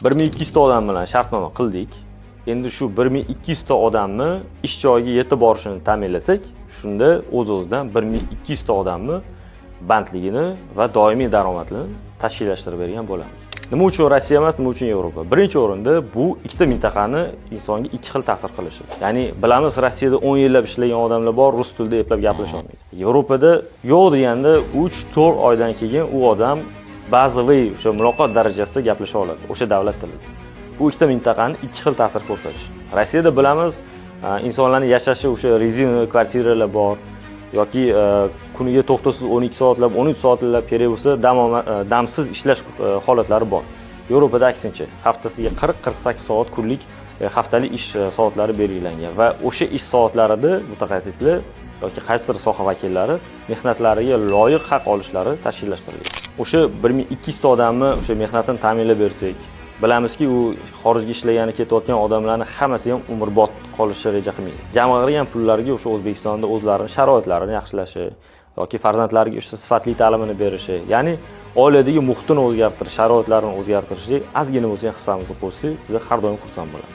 1200 ta odam bilan shartnoma qildik. Endi shu 1200 ta odamni ish joyiga yetib borishini ta'minlasak, shunda o'z-o'zidan 1200 ta odamni bandligini va doimiy daromadini tashkillashtirib bergan bo'lamiz. Nima uchun Rossiya emas, nima uchun Yevropa? Birinchi o'rinda bu ikkita mintaqani insonga ikki xil ta'sir qilishi. Ya'ni bilamiz, Rossiyada 10 yillab ishlagan odamlar bor, rus tilida eplab gaplasha olmaydi. Yevropada yo'q deganda 3-4 oydan keyin u odam bazaviy o'sha muloqot darajasida gaplasha oladi, o'sha davlat tilida. Bu ikkita mintaqani ikki xil ta'sir ko'rsatish. Rossiyada bilamiz, insonlarning yashashi o'sha rezina kvartiralar bor yoki kuniga to'xtovsiz 12 soatlab, 13 soatlab kerak bo'lsa, damsiz ishlash holatlari bor. Yevropada aksincha, haftasiga 40-48 soat kunlik haftalik ish soatlari belgilangan va o'sha ish soatlarida mutaxassislar yoki qaysidir soha vakillari mehnatlariga loyiq haq olishlari tashkillashtirilgan. O'sha 1200 ta odamni o'sha mehnatini ta'minlab bersak, bilamizki, u xorijga ishlagani ketayotgan odamlarning hammasi ham umrbod qolishi reja qilmaydi. Jamg'argan pullariga o'sha O'zbekistonda o'zlarining sharoitlarini yaxshilashi yoki farzandlariga o'sha sifatli ta'limini berishi, ya'ni oiladagi muhitini o'zgartirish, sharoitlarini o'zgartirishga ozgina bo'lsa ham hissamizni qo'shsak, biz har doim xursand bo'lamiz.